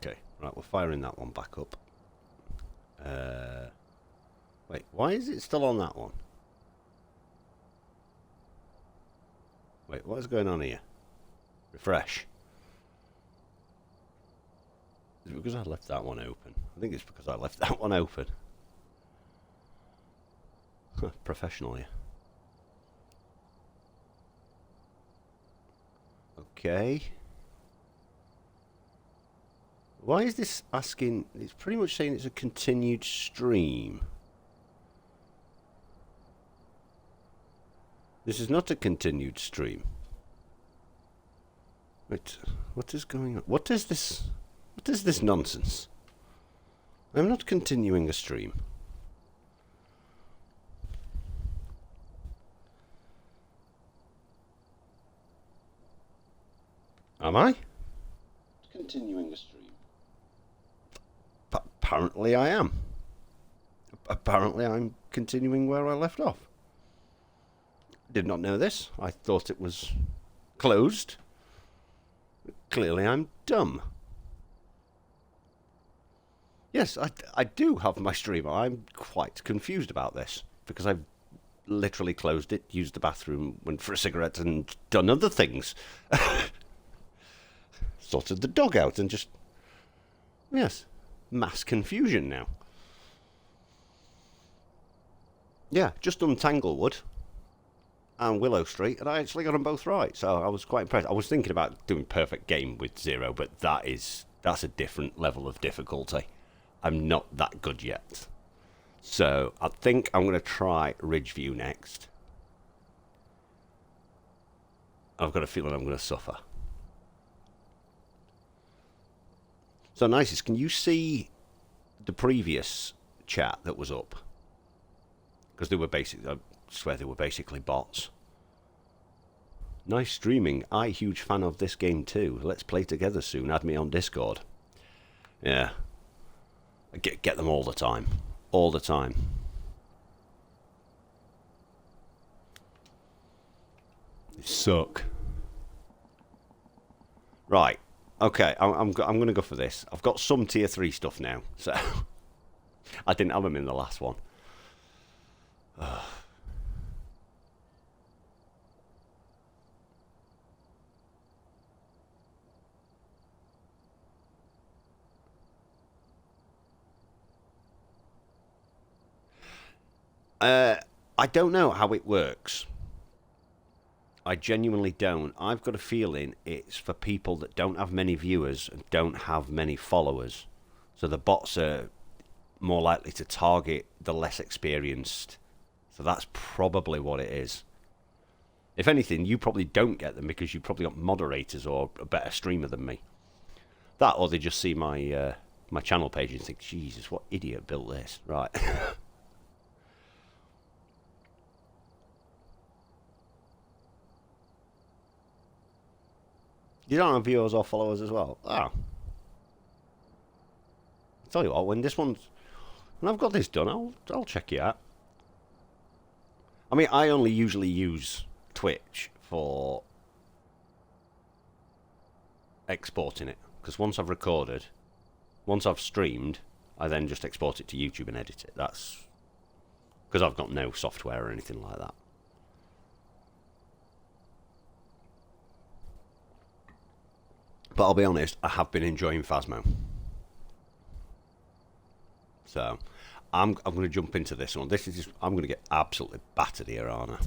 Okay, right, we're firing that one back up. Wait, why is it still on that one? Wait, what is going on here? Refresh. Is it because I left that one open? I think it's because I left that one open. Professional here. Okay. Why is this asking... It's pretty much saying it's a continued stream. This is not a continued stream. Wait, what is going on? What is this? What is this nonsense? I'm not continuing a stream. Am I? Continuing a stream. Apparently I am. Apparently I'm continuing where I left off. Did not know this. I thought it was closed. Clearly I'm dumb. Yes, I do have my streamer. I'm quite confused about this because I've literally closed it, used the bathroom, went for a cigarette and done other things. Sorted the dog out and just... Yes, mass confusion now. Yeah, just done Tanglewood and Willow Street, and I actually got them both right, so I was quite impressed. I was thinking about doing Perfect Game with Zero, but that's a different level of difficulty. I'm not that good yet. So I think I'm going to try Ridgeview next. I've got a feeling I'm going to suffer. So, Nices, can you see the previous chat that was up? Because they were basically, I swear they were basically bots. Nice streaming. I huge fan of this game too. Let's play together soon. Add me on Discord. Yeah. I get them all the time. All the time. They suck. Right. Okay, I'm going to go for this. I've got some tier 3 stuff now, so I didn't have them in the last one. I don't know how it works. I genuinely don't. I've got a feeling it's for people that don't have many viewers and don't have many followers. So the bots are more likely to target the less experienced. So that's probably what it is. If anything, you probably don't get them because you probably got moderators or a better streamer than me. That, or they just see my my channel page and think, Jesus, what idiot built this? Right. You don't have viewers or followers as well? Oh. I'll tell you what, when I've got this done, I'll check you out. I mean, I only usually use Twitch for exporting it. Because once I've recorded, once I've streamed, I then just export it to YouTube and edit it. That's because I've got no software or anything like that. But I'll be honest, I have been enjoying Phasmo. So, I'm going to jump into this one. This is just, I'm going to get absolutely battered here, aren't I?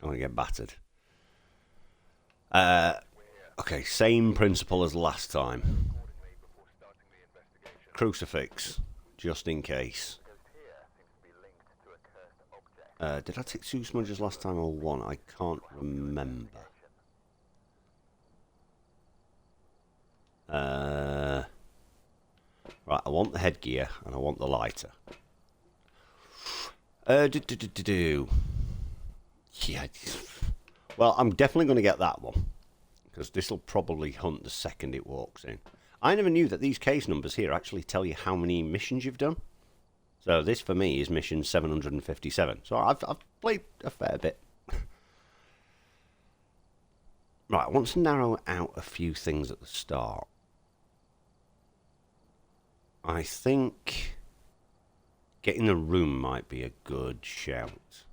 I'm going to get battered. Okay, same principle as last time. Crucifix, just in case. Did I take 2 smudges last time or 1? I can't remember. Right, I want the headgear and I want the lighter. Yeah. Well, I'm definitely going to get that one because this will probably hunt the second it walks in. I never knew that these case numbers here actually tell you how many missions you've done. So this for me is mission 757. So I've played a fair bit. Right, I want to narrow out a few things at the start. I think getting the room might be a good shout.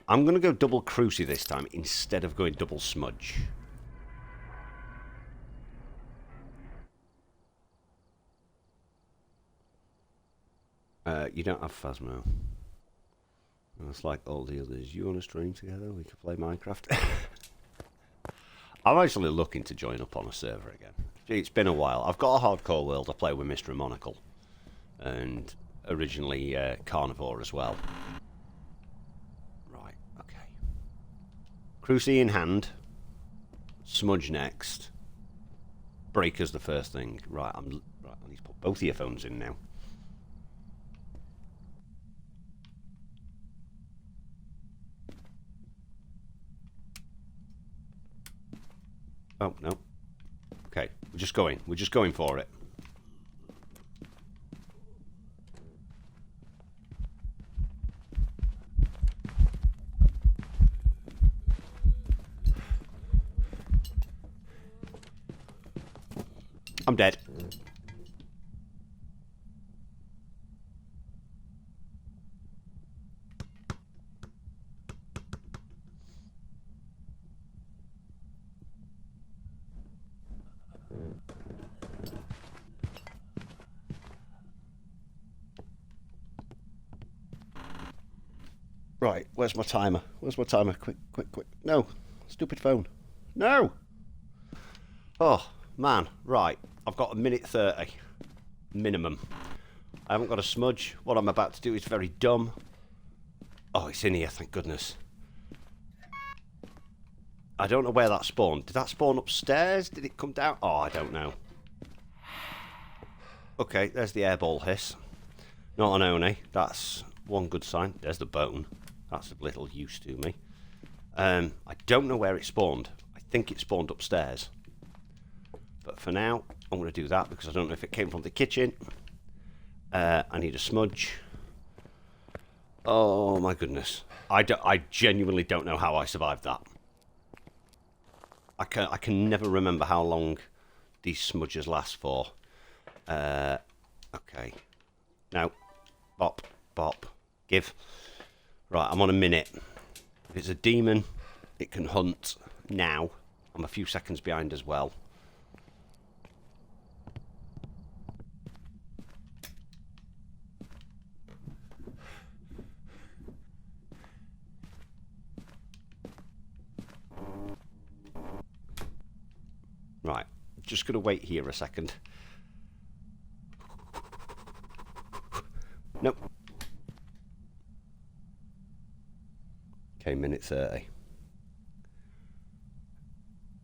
I'm going to go double Cruci this time instead of going double Smudge. You don't have Phasmo. It's like all the others. You want to stream together? We could play Minecraft. I'm actually looking to join up on a server again. It's been a while. I've got a hardcore world I play with Mr. Monocle. And originally Carnivore as well. Right, okay. Cruci in hand. Smudge next. Breaker's the first thing. Right, I need to put both earphones in now. Oh, no. Okay, we're just going. We're just going for it. I'm dead. Right, where's my timer? Where's my timer? Quick, quick, quick. No, stupid phone. No! Oh, man. Right, I've got 1:30. Minimum. I haven't got a smudge. What I'm about to do is very dumb. Oh, it's in here, thank goodness. I don't know where that spawned. Did that spawn upstairs? Did it come down? Oh, I don't know. Okay, there's the airball hiss. Not an Oni. That's one good sign. There's the bone. That's of little use to me. I don't know where it spawned. I think it spawned upstairs. But for now, I'm going to do that because I don't know if it came from the kitchen. I need a smudge. Oh my goodness. I genuinely don't know how I survived that. I can never remember how long these smudges last for. Okay. Now, bop, bop, give. Right, I'm on a minute. If it's a demon, it can hunt now. I'm a few seconds behind as well. Right, just going to wait here a second. Nope. Okay, 1:30.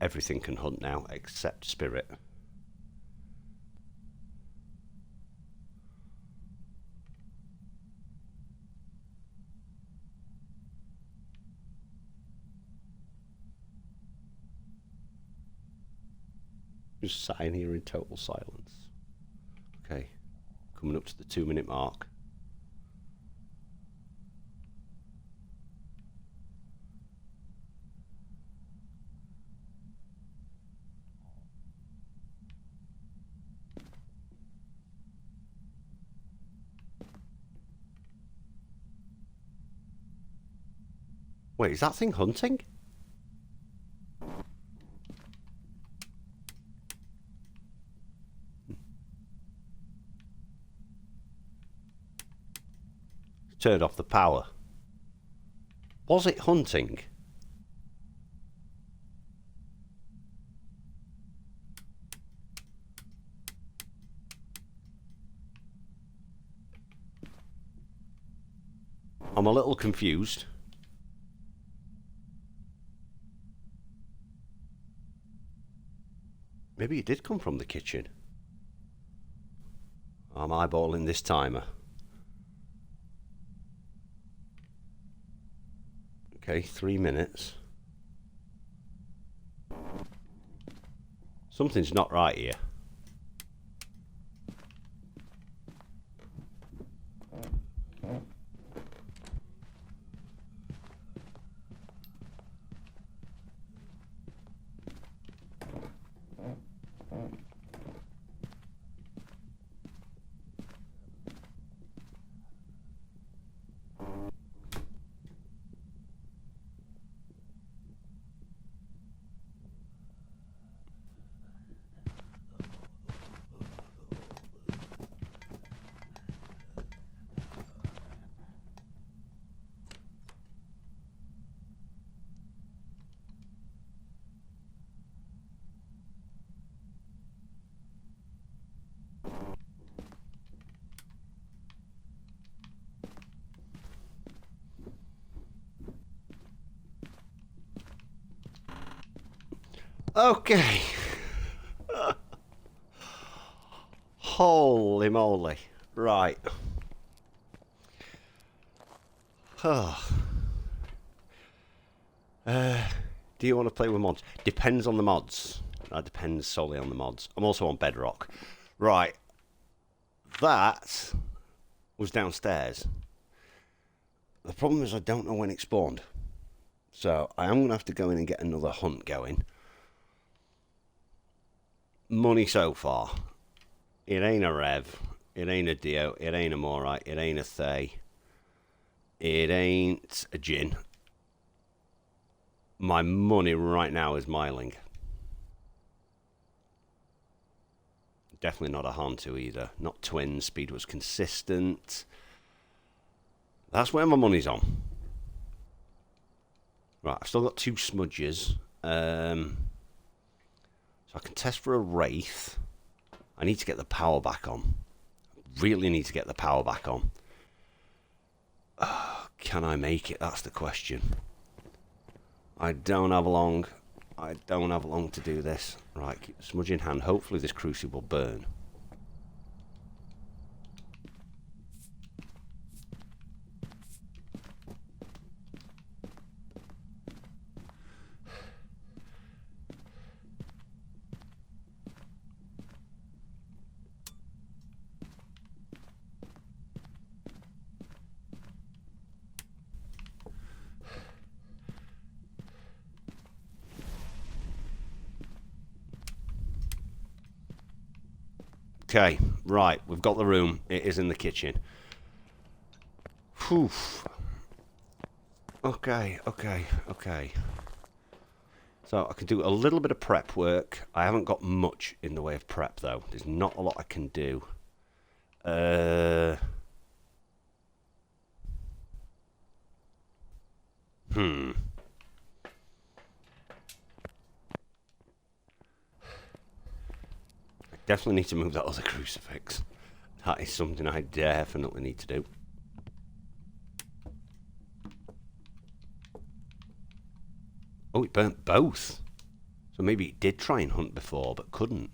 Everything can hunt now except spirit. Just sat in here in total silence. Okay, coming up to the 2-minute mark. Wait, is that thing hunting? Turned off the power. Was it hunting? I'm a little confused. Maybe it did come from the kitchen. I'm eyeballing this timer. Okay, 3 minutes. Something's not right here. Okay. Holy moly. Right. Oh. Do you want to play with mods? Depends on the mods. That depends solely on the mods. I'm also on Bedrock. Right. That was downstairs. The problem is I don't know when it spawned. So I am going to have to go in and get another hunt going. Money so far. It ain't a Rev. It ain't a Dio. It ain't a Morite. It ain't a Thay. It ain't a Jin. My money right now is Myling. Definitely not a Hantu either. Not Twins. Speed was consistent. That's where my money's on. Right, I've still got 2 smudges. So I can test for a Wraith. I need to get the power back on. Really need to get the power back on. Can I make it? That's the question. I don't have long. I don't have long to do this. Right, keep the smudge in hand. Hopefully this crucible will burn. Okay, right, we've got the room. It is in the kitchen. Whew. Okay. So I can do a little bit of prep work. I haven't got much in the way of prep, though. There's not a lot I can do. Definitely need to move that other crucifix. That is something I definitely need to do. Oh, it burnt both. So maybe it did try and hunt before, but couldn't.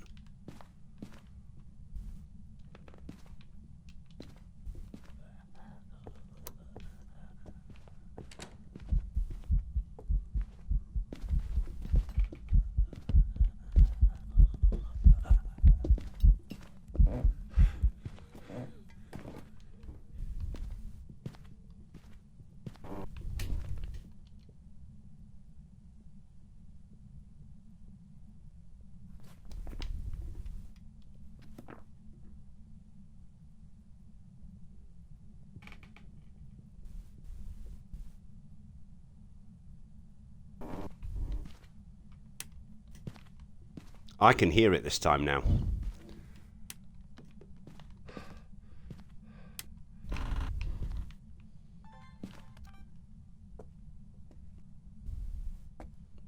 I can hear it this time now.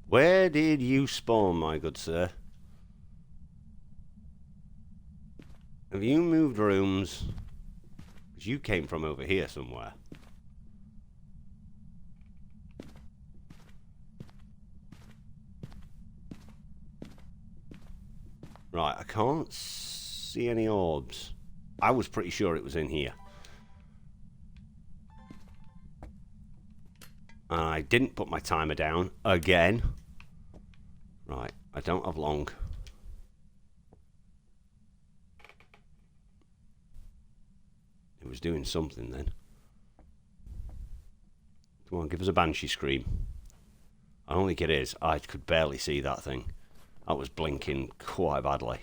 Where did you spawn, my good sir? Have you moved rooms? Because you came from over here somewhere. Right, I can't see any orbs. I was pretty sure it was in here. I didn't put my timer down again. Right, I don't have long. It was doing something then. Come on, give us a banshee scream. I don't think it is. I could barely see that thing. That was blinking quite badly.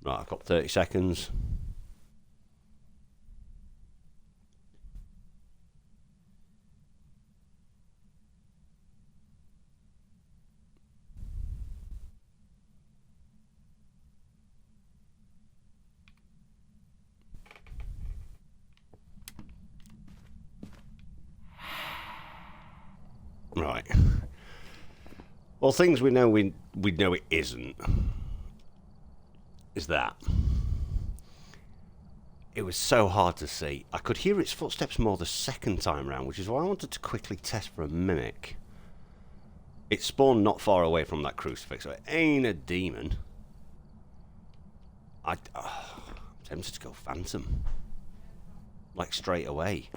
Right, I've got 30 seconds. Right. Well, things we know we know it isn't. Is that. It was so hard to see. I could hear its footsteps more the second time round, which is why I wanted to quickly test for a mimic. It spawned not far away from that crucifix, so it ain't a demon. I'm tempted to go Phantom. Like, straight away.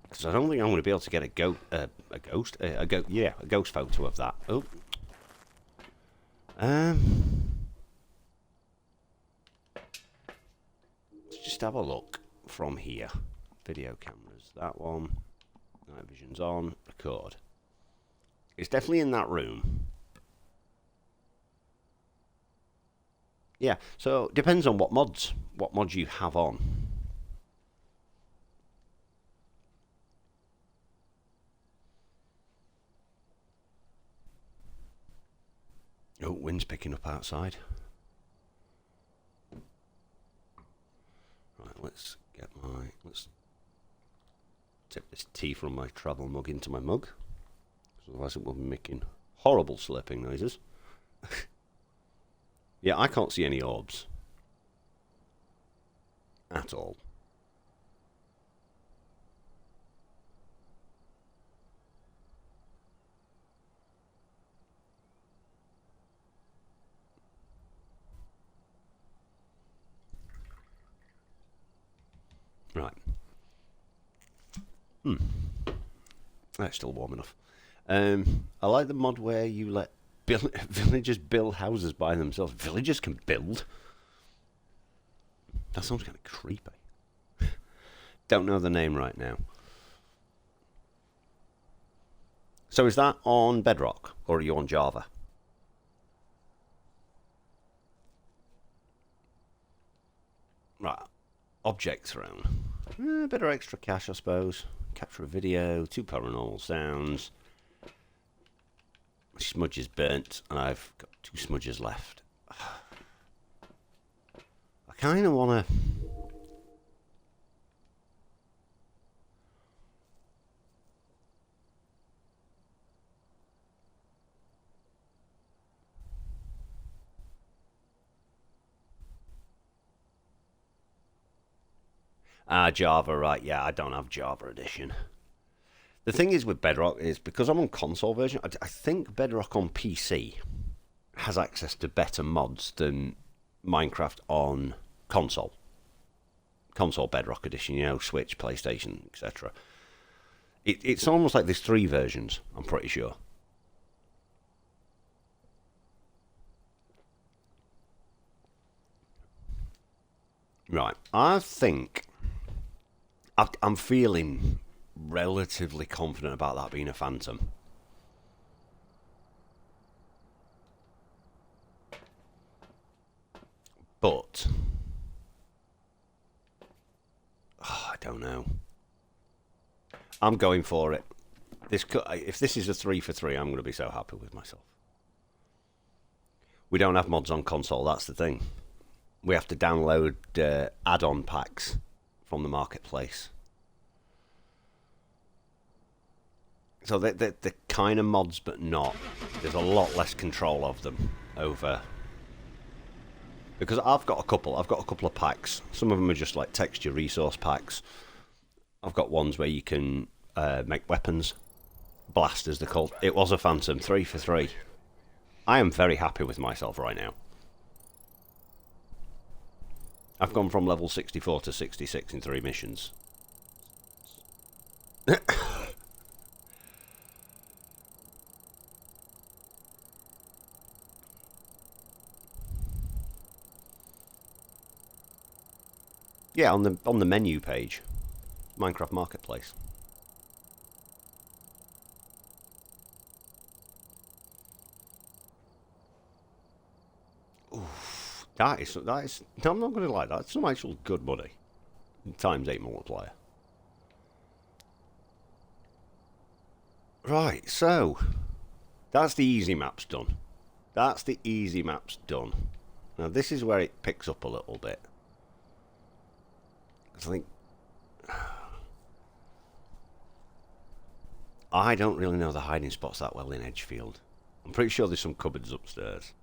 Because I don't think I'm going to be able to get a ghost photo of that. Oh. Let's just have a look from here. Video cameras. That one. Night vision's on. Record. It's definitely in that room. Yeah, so depends on what mods you have on. Oh, wind's picking up outside. Right, let's tip this tea from my travel mug into my mug. Otherwise it will be making horrible slurping noises. Yeah, I can't see any orbs. At all. Right. That's still warm enough. I like the mod where you let villagers build houses by themselves. Villagers can build? That sounds kind of creepy. Don't know the name right now. So is that on Bedrock, or are you on Java? Right. Object thrown. A bit of extra cash, I suppose. Capture a video, 2 paranormal sounds. My smudge is burnt, and I've got 2 smudges left. I kind of want to... Java, right, yeah, I don't have Java Edition. The thing is with Bedrock is, because I'm on console version, I think Bedrock on PC has access to better mods than Minecraft on console. Console Bedrock Edition, you know, Switch, PlayStation, etc. It's almost like there's 3 versions, I'm pretty sure. Right, I think... I'm feeling relatively confident about that being a Phantom. But... I don't know. I'm going for it. If this is a 3 for 3, I'm going to be so happy with myself. We don't have mods on console, that's the thing. We have to download add-on packs from the marketplace. So they're kind of mods, but not. There's a lot less control of them over... Because I've got a couple of packs. Some of them are just like texture resource packs. I've got ones where you can make weapons. Blasters, they're called. It was a Phantom, 3 for 3. I am very happy with myself right now. I've gone from level 64 to 66 in 3 missions. Yeah, on the menu page, Minecraft Marketplace. Oof, that is. No, I'm not going to lie. That's some actual good money. Times 8 multiplier. Right, so that's the easy maps done. That's the easy maps done. Now this is where it picks up a little bit. I think I don't really know the hiding spots that well in Edgefield. I'm pretty sure there's some cupboards upstairs.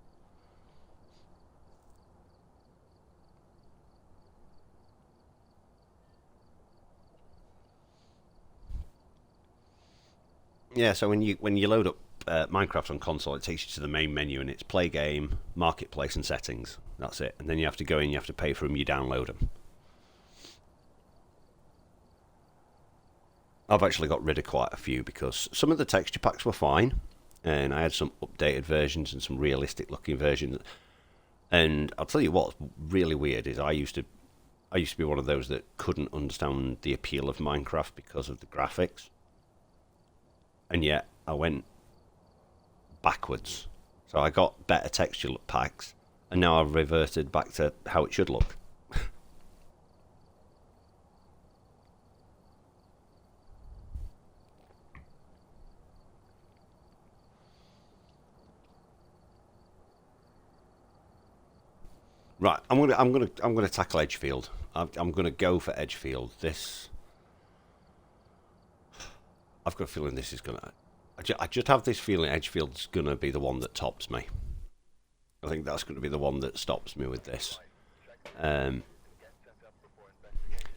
Yeah, so when you load up Minecraft on console, it takes you to the main menu and it's play game, marketplace, and settings. That's it. And then you have to go in, you have to pay for them, you download them. I've actually got rid of quite a few because some of the texture packs were fine, and I had some updated versions and some realistic looking versions. And I'll tell you what's really weird is I used to be one of those that couldn't understand the appeal of Minecraft because of the graphics. And yet I went backwards. So I got better texture packs, and now I've reverted back to how it should look. Right, I'm gonna tackle Edgefield. I'm gonna go for Edgefield. I've got a feeling this is gonna. I just have this feeling Edgefield's gonna be the one that tops me. I think that's going to be the one that stops me with this.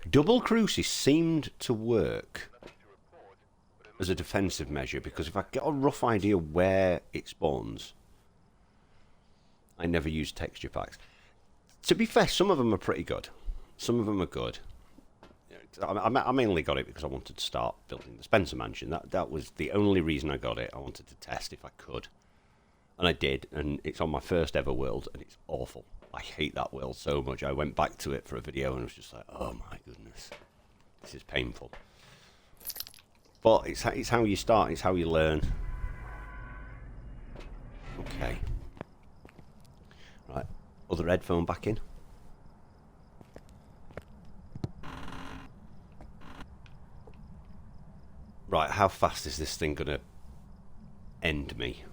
Double Crucis seemed to work as a defensive measure because if I get a rough idea where it spawns, I never use texture packs. To be fair, some of them are pretty good. Some of them are good. I mainly got it because I wanted to start building the Spencer Mansion. That was the only reason I got it. I wanted to test if I could. And I did, and it's on my first ever world, and it's awful. I hate that world so much. I went back to it for a video and was just like, oh my goodness, this is painful. But it's how you start, it's how you learn. Okay. Right, other headphone back in. Right, how fast is this thing going to end me?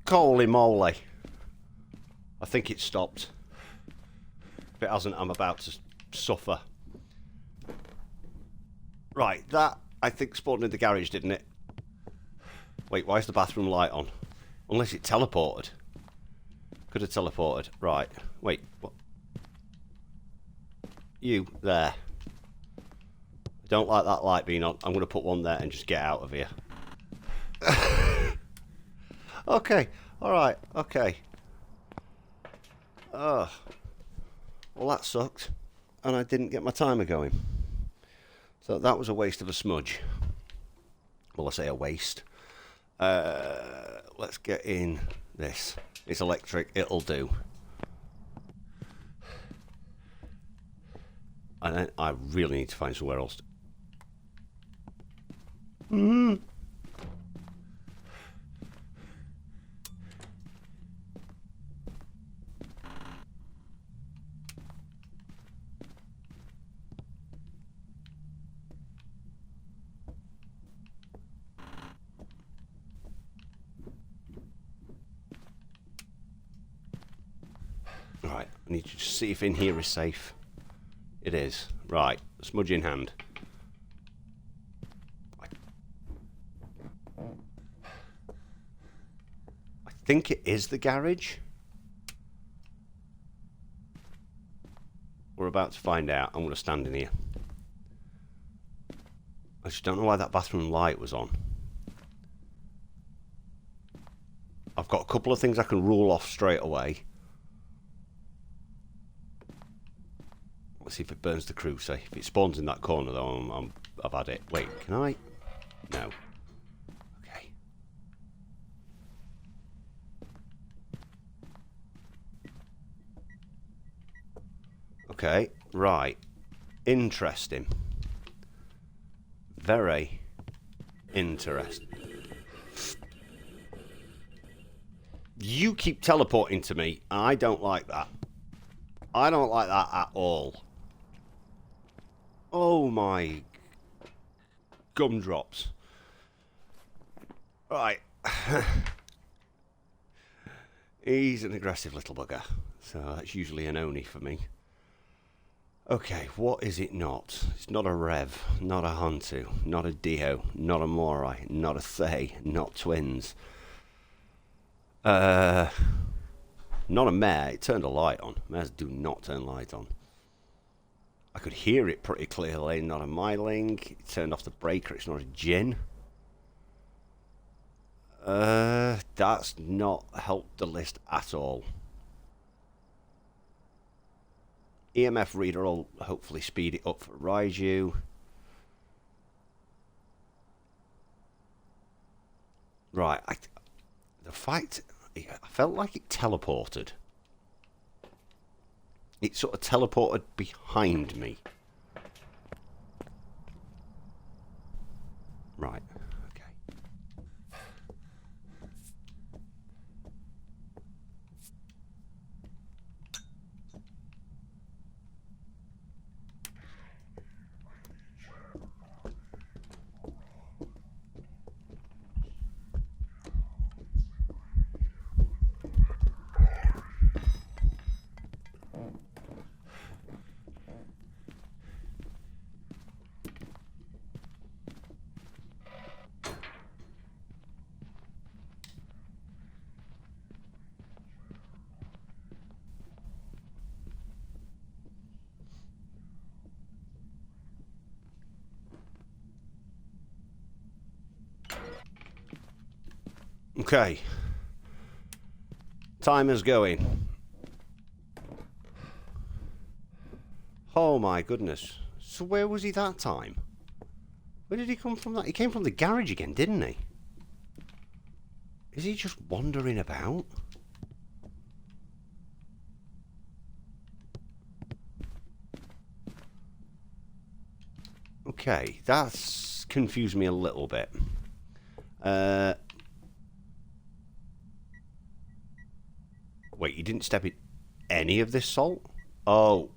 Holy moly. I think it stopped. If it hasn't, I'm about to suffer. Right, that, I think, spawned in the garage, didn't it? Wait, why is the bathroom light on? Unless it teleported. Could have teleported. Right, wait, what? You, there. I don't like that light being on. I'm going to put one there and just get out of here. Okay, alright, okay. Well, that sucked. And I didn't get my timer going. So that was a waste of a smudge. Well, I say a waste. Let's get in this. It's electric, it'll do. And then I really need to find somewhere else. Right, I need to just see if in here is safe. It is. Right, smudge in hand. I think it is the garage. We're about to find out. I'm going to stand in here. I just don't know why that bathroom light was on. I've got a couple of things I can rule off straight away. Let's see if it burns the crucible. If it spawns in that corner, though, I've had it. Wait, can I? No. Okay. Okay, right. Interesting. Very interesting. You keep teleporting to me. I don't like that. I don't like that at all. Oh my gumdrops. Right. He's an aggressive little bugger. So that's usually an Oni for me. Okay, what is it not? It's not a Rev, not a Hantu, not a Dio, not a Morai, not a Thay, not twins. Not a mare. It turned a light on. Mares do not turn light on. I could hear it pretty clearly. Not a Myling. It turned off the breaker. It's not a Jinn. That's not helped the list at all. EMF reader will hopefully speed it up for Raiju. Right. The fight, I felt like it teleported. It sort of teleported behind me. Right. Okay. Timer's going. Oh my goodness. So where was he that time? Where did he come from that? He came from the garage again, didn't he? Is he just wandering about? Okay, that's confused me a little bit. Wait, you didn't step in any of this salt? Oh,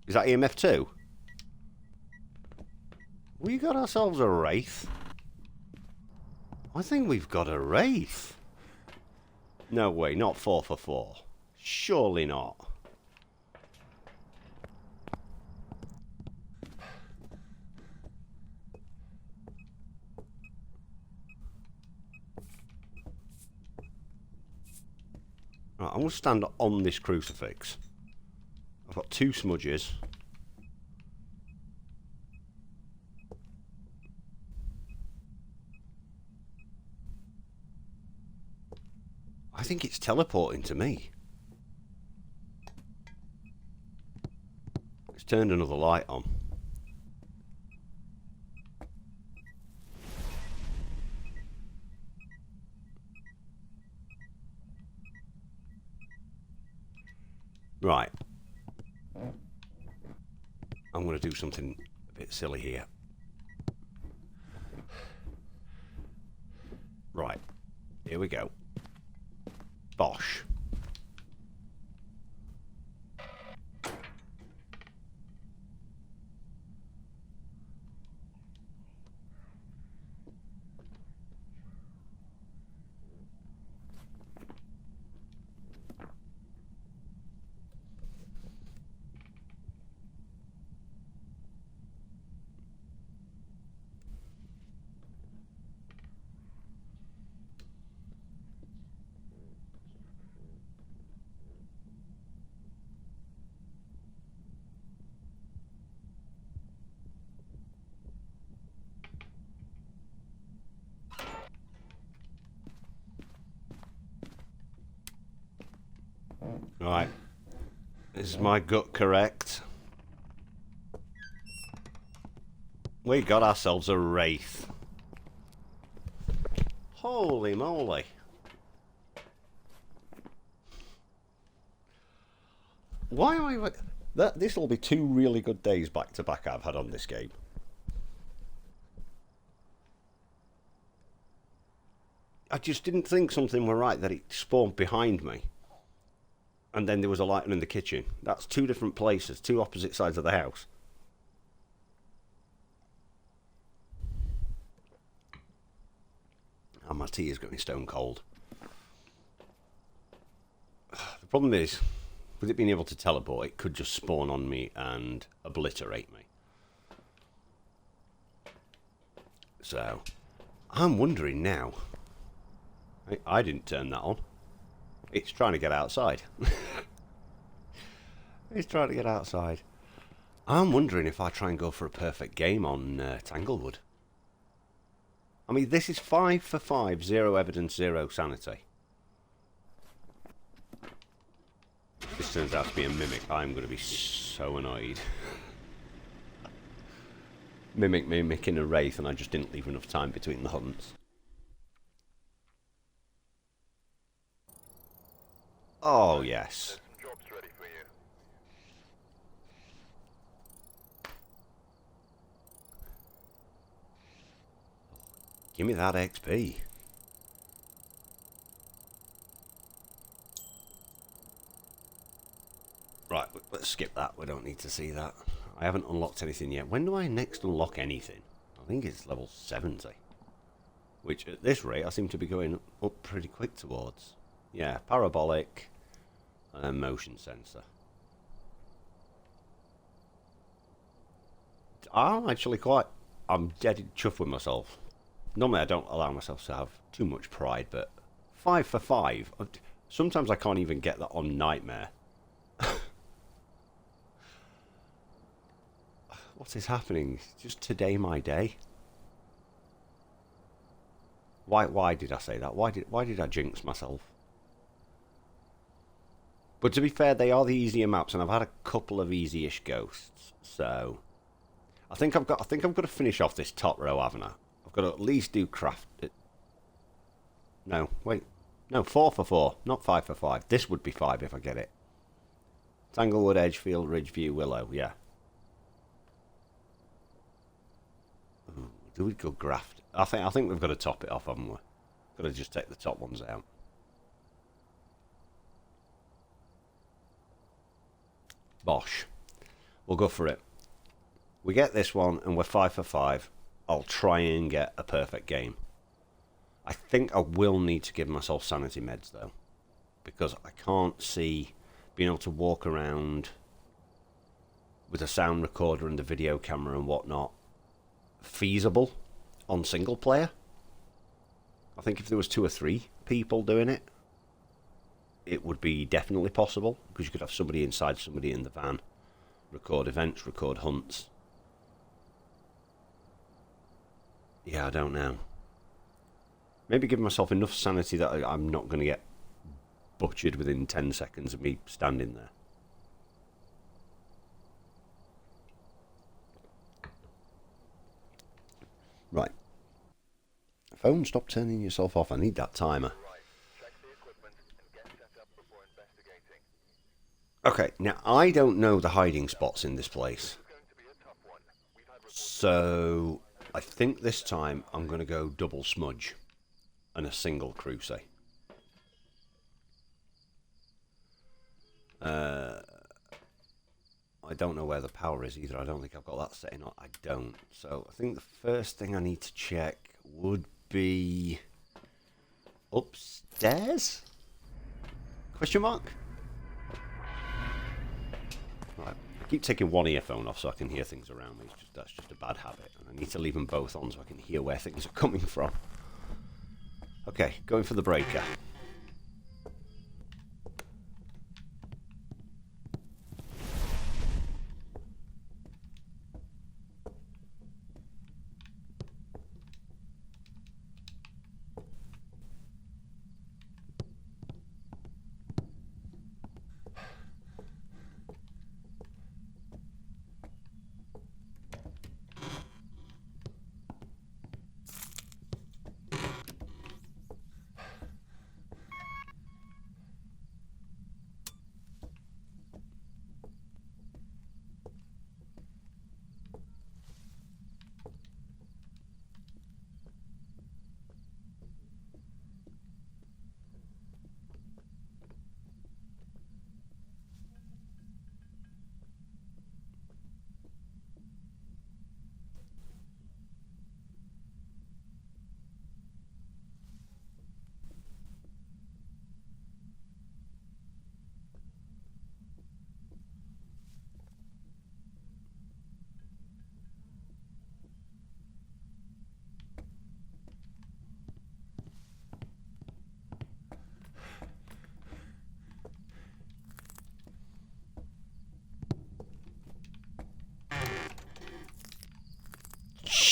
is that EMF 2? We got ourselves a Wraith. I think we've got a Wraith. No way, not 4 for 4. Surely not. Right, I'm going to stand on this crucifix. I've got 2 smudges. I think it's teleporting to me. It's turned another light on. Right. I'm going to do something a bit silly here. Right. Here we go. Bosh. Right. Is my gut correct? We got ourselves a wraith. Holy moly. Why am I... This will be 2 really good days back to back I've had on this game. I just didn't think something were right that it spawned behind me. And then there was a light in the kitchen. That's 2 different places, 2 opposite sides of the house. And my tea is getting stone cold. The problem is, with it being able to teleport, it could just spawn on me and obliterate me. So, I'm wondering now. I didn't turn that on. It's trying to get outside. It's trying to get outside. I'm wondering if I try and go for a perfect game on Tanglewood. I mean, this is 5 for 5, 0 evidence, 0 sanity. If this turns out to be a mimic, I'm going to be so annoyed. Mimicking a wraith, and I just didn't leave enough time between the hunts. Oh, yes. Give me that XP. Right, let's skip that. We don't need to see that. I haven't unlocked anything yet. When do I next unlock anything? I think it's level 70. Which, at this rate, I seem to be going up pretty quick towards. Yeah, parabolic and then motion sensor. I'm dead chuffed with myself. Normally I don't allow myself to have too much pride, but 5 for 5. Sometimes I can't even get that on Nightmare. What is happening? Just today my day. Why did I say that? Why did I jinx myself? But to be fair, they are the easier maps, and I've had a couple of easy-ish ghosts, so I think I've got to finish off this top row, haven't I? I've got to at least do craft. No, wait. No, 4 for 4, not 5 for 5. This would be 5 if I get it. Tanglewood, Edgefield, Ridgeview, Willow, yeah. Ooh, do we go graft? I think we've got to top it off, haven't we? Got to just take the top ones out. Bosh. We'll go for it. We get this one and we're 5 for 5. I'll try and get a perfect game. I think I will need to give myself sanity meds though, because I can't see being able to walk around with a sound recorder and a video camera and whatnot feasible on single player. I think if there was 2 or 3 people doing it, it would be definitely possible, because you could have somebody inside, somebody in the van, record events, record hunts. Yeah, I don't know. Maybe give myself enough sanity that I'm not going to get butchered within 10 seconds of me standing there. Right. Phone, stop turning yourself off. I need that timer. Okay, now I don't know the hiding spots in this place. So I think this time I'm going to go double smudge and a single cruci. I don't know where the power is either. I don't think I've got that setting on. I don't. So I think the first thing I need to check would be upstairs? Question mark? Right. I keep taking one earphone off so I can hear things around me. That's just a bad habit. And I need to leave them both on so I can hear where things are coming from. Okay, going for the breaker.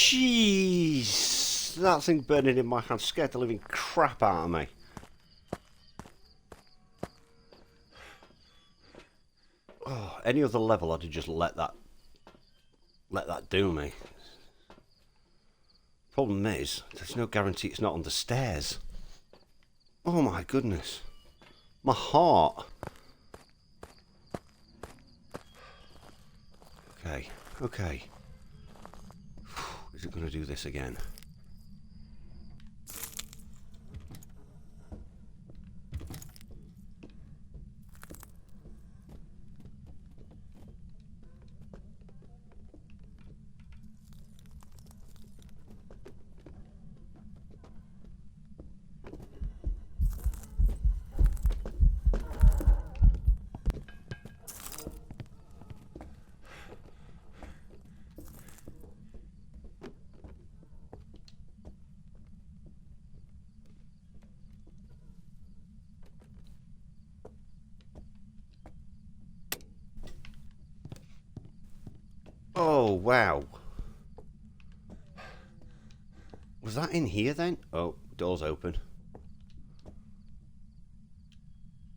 Jeez! That thing burning in my hand scared the living crap out of me. Oh, any other level I'd have just let that do me. Problem is, there's no guarantee it's not on the stairs. Oh my goodness. My heart. Okay, okay. Is it going to do this again? Oh, wow. Was that in here then? Oh, door's open.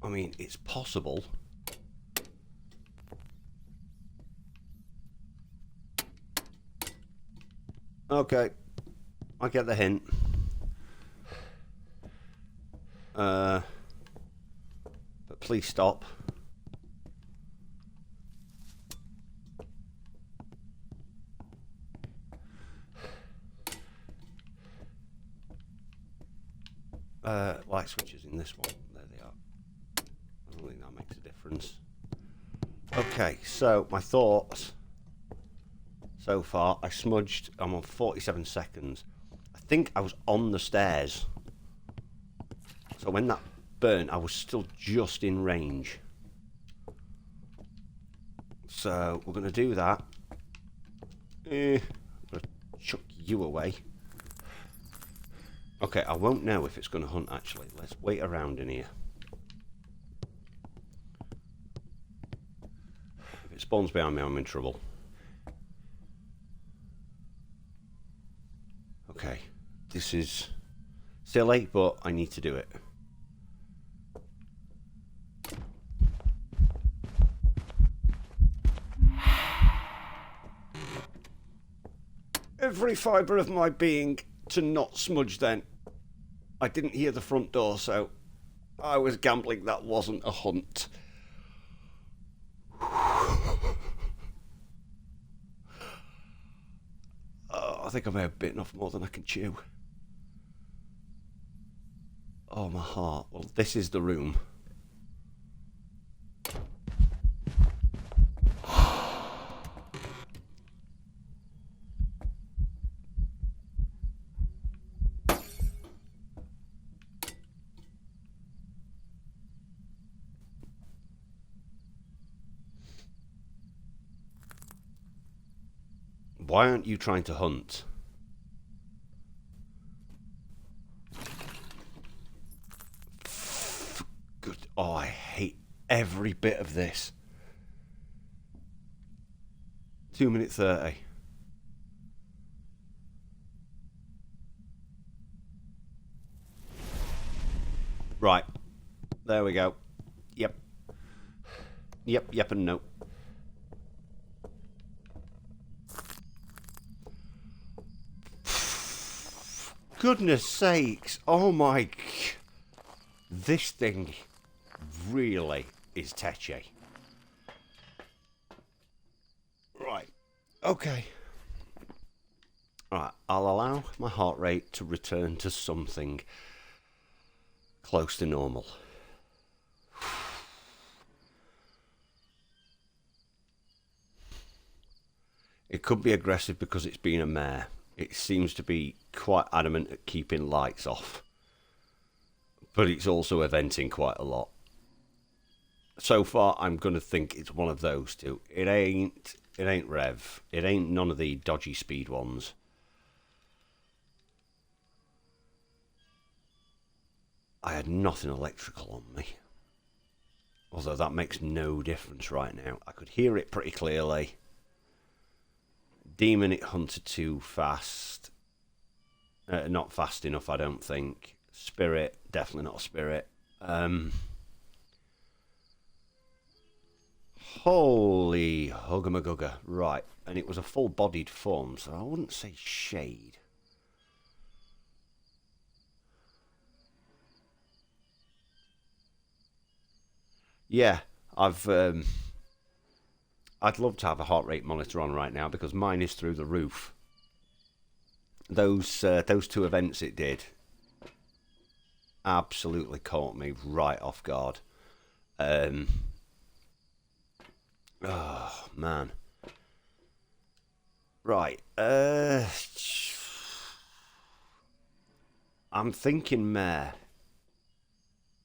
I mean, it's possible. Okay. I get the hint. But please stop. Light switches in this one. There they are. I don't think that makes a difference. Okay, so my thoughts so far. I smudged. I'm on 47 seconds. I think I was on the stairs. So when that burnt, I was still just in range. So we're going to do that. I'm going to chuck you away. Okay, I won't know if it's going to hunt, actually. Let's wait around in here. If it spawns behind me, I'm in trouble. Okay, this is silly, but I need to do it. Every fibre of my being to not smudge then. I didn't hear the front door, so I was gambling that wasn't a hunt. Oh, I think I may have bitten off more than I can chew. Oh, my heart. Well, this is the room. Why aren't you trying to hunt? Good. Oh, I hate every bit of this. 2 minutes 30. Right. There we go. Yep. Yep and no. Goodness sakes. Oh my. This thing really is tetchy. Right. Okay. Right. I'll allow my heart rate to return to something close to normal. It could be aggressive because it's been a mare. It seems to be quite adamant at keeping lights off. But it's also eventing quite a lot. So far, I'm going to think it's one of those two. It ain't Rev. It ain't none of the dodgy speed ones. I had nothing electrical on me. Although that makes no difference right now. I could hear it pretty clearly. Demon, it hunted too fast. Not fast enough, I don't think. Spirit, definitely not a spirit. Holy huggamagugga. Right, and it was a full-bodied form, so I wouldn't say shade. Yeah, I'd love to have a heart rate monitor on right now because mine is through the roof. Those two events it did absolutely caught me right off guard. Oh man. Right. I'm thinking mare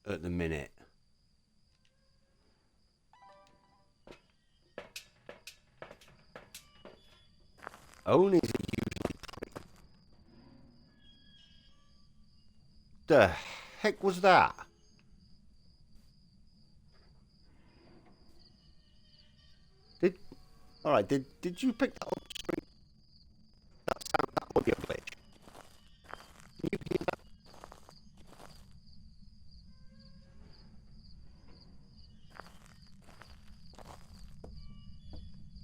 at the minute. Only the heck was that? Did all right? Did you pick that up? That audio glitch. You hear that?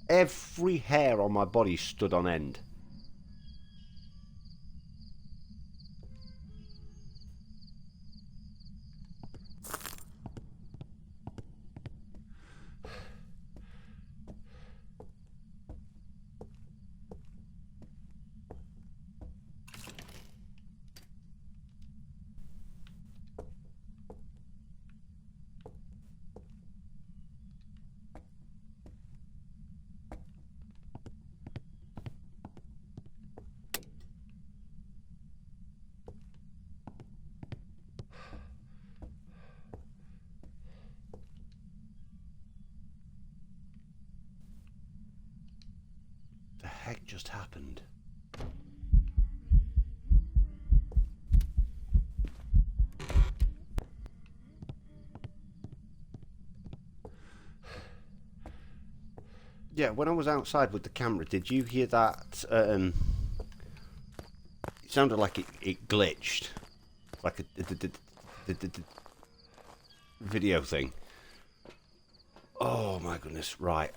Every hair on my body stood on end. The heck just happened? Yeah, when I was outside with the camera, did you hear that? It sounded like it glitched, like a video thing. Oh my goodness! Right.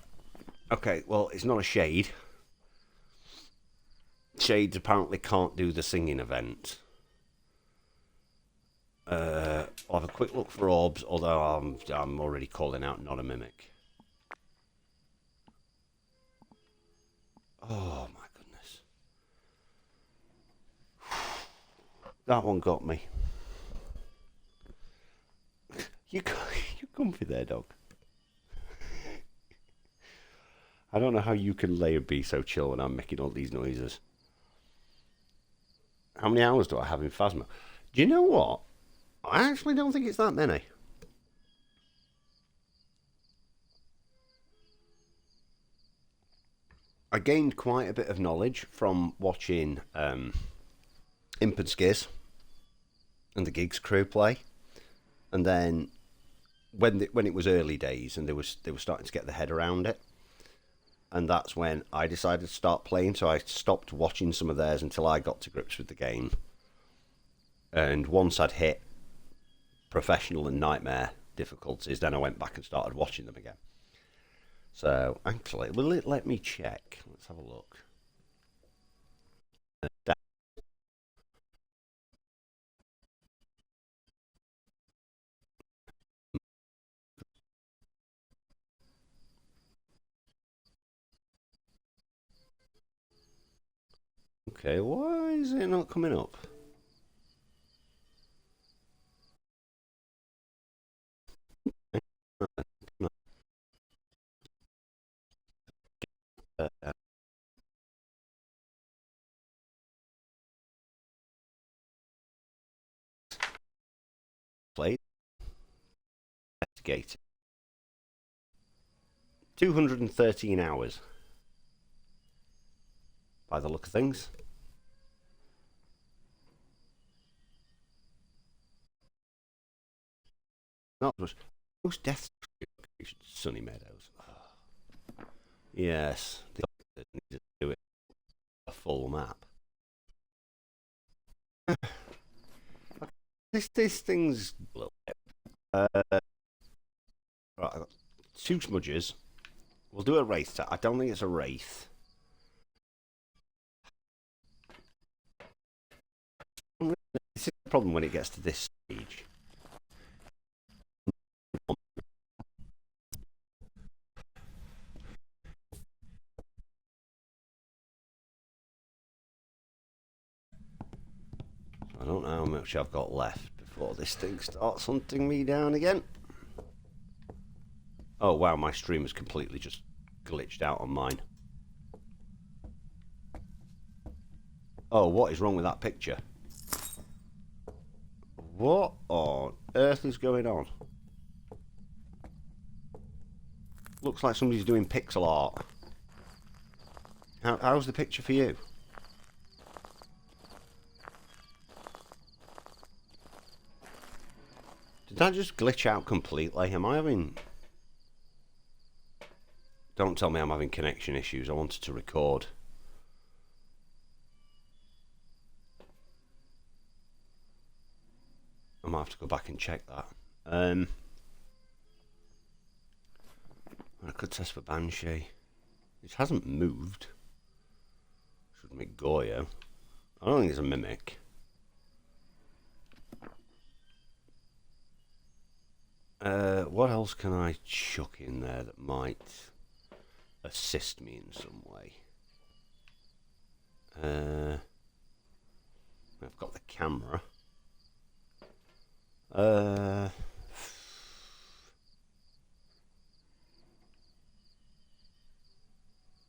Okay. Well, it's not a shade. Shades apparently can't do the singing event. I'll have a quick look for orbs, although I'm already calling out not a mimic. Oh my goodness. That one got me. You you comfy there, dog. I don't know how you can lay and be so chill when I'm making all these noises. How many hours do I have in Phasma? Do you know what? I actually don't think it's that many. I gained quite a bit of knowledge from watching Imp and Skiz and the Gigs crew play, and then when it was early days and they were starting to get their head around it, and that's when I decided to start playing. So I stopped watching some of theirs until I got to grips with the game, and once I'd hit professional and nightmare difficulties, then I went back and started watching them again. So actually, will it let me check? Let's have a look. Okay, why is it not coming up? Play investigate. 213 hours by the look of things. Not much. Most deaths. Sunny Meadows. Oh. Yes, they need to do it. full map. This thing's a little bit. Right, I got 2 smudges. We'll do a wraith test. I don't think it's a wraith. This is the problem when it gets to this stage. I don't know how much I've got left before this thing starts hunting me down again. Oh wow, my stream has completely just glitched out on mine. Oh, what is wrong with that picture? What on earth is going on? Looks like somebody's doing pixel art. How's the picture for you? Did that just glitch out completely? Am I having... Don't tell me I'm having connection issues. I wanted to record. I might have to go back and check that. I could test for Banshee. It hasn't moved. Should make Goyo. I don't think it's a mimic. What else can I chuck in there that might assist me in some way? I've got the camera.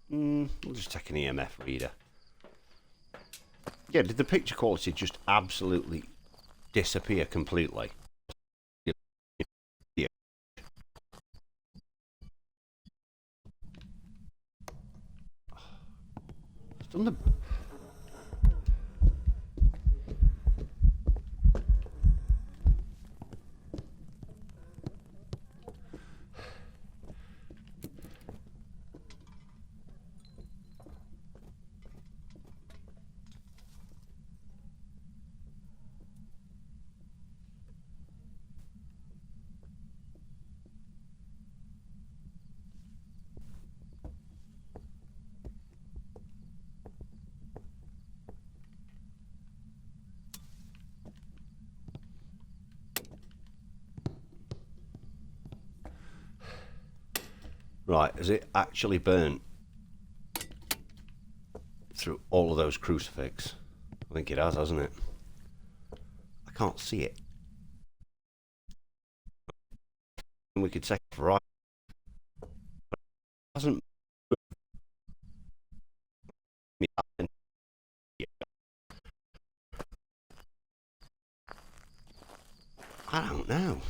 We'll just take an EMF reader. Yeah, did the picture quality just absolutely disappear completely? Yeah. It's done the... Right, has it actually burnt through all of those crucifix? I think it has, hasn't it? I can't see it. And we could take it right. It hasn't. I don't know.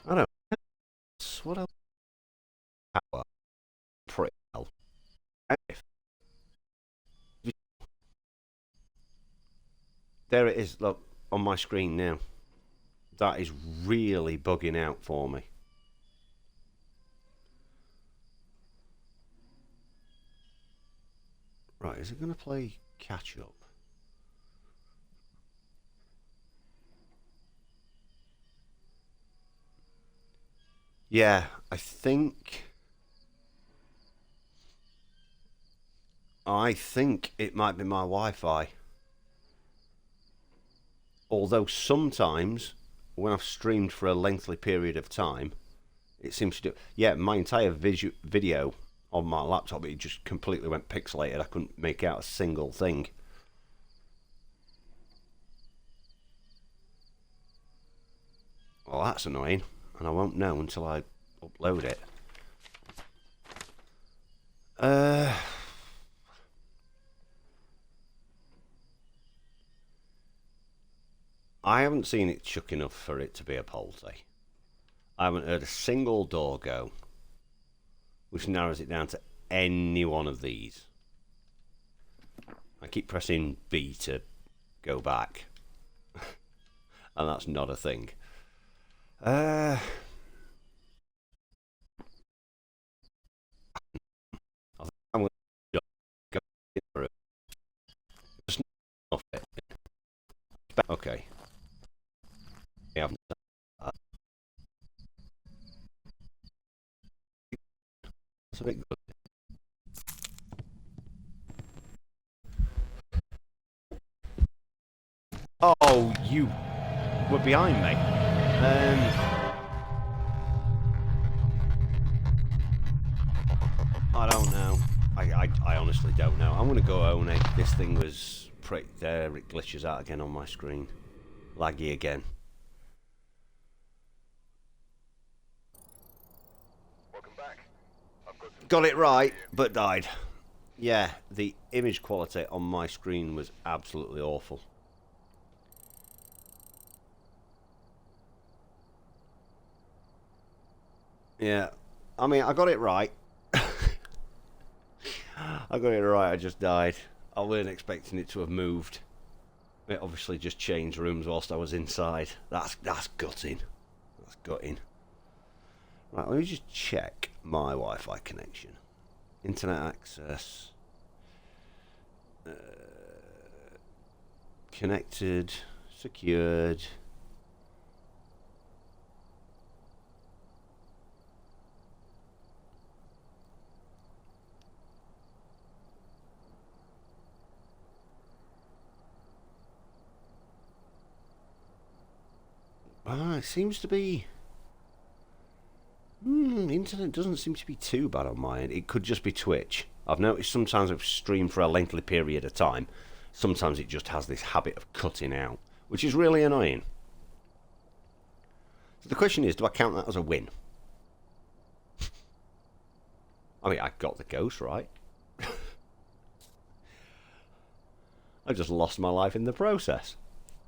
I don't know. What else? Power. Pretty well. There it is, look, on my screen now. That is really bugging out for me. Right, is it going to play catch up? Yeah, I think it might be my Wi-Fi. Although sometimes when I've streamed for a lengthy period of time, it seems to do... Yeah, my entire video on my laptop, it just completely went pixelated. I couldn't make out a single thing. Well, that's annoying, and I won't know until I upload it. I haven't seen it chuck enough for it to be a Polty. I haven't heard a single door go, which narrows it down to any one of these. I keep pressing B to go back, and that's not a thing. I think I'm going to go Okay. I haven't done that. That's a bit good. Oh, you were behind me. I don't know. I honestly don't know. I'm going to go own it. This thing was there. It glitches out again on my screen. Laggy again. Got it right, but died. Yeah, the image quality on my screen was absolutely awful. Yeah, I mean, I got it right. I got it right, I just died. I weren't expecting it to have moved. It obviously just changed rooms whilst I was inside. That's gutting. That's gutting. Right, let me just check my Wi-Fi connection. Internet access. Connected. Secured. It seems to be... internet doesn't seem to be too bad on my end. It could just be Twitch. I've noticed sometimes I've streamed for a lengthy period of time. Sometimes it just has this habit of cutting out, which is really annoying. So the question is, do I count that as a win? I mean, I got the ghost right. I just lost my life in the process.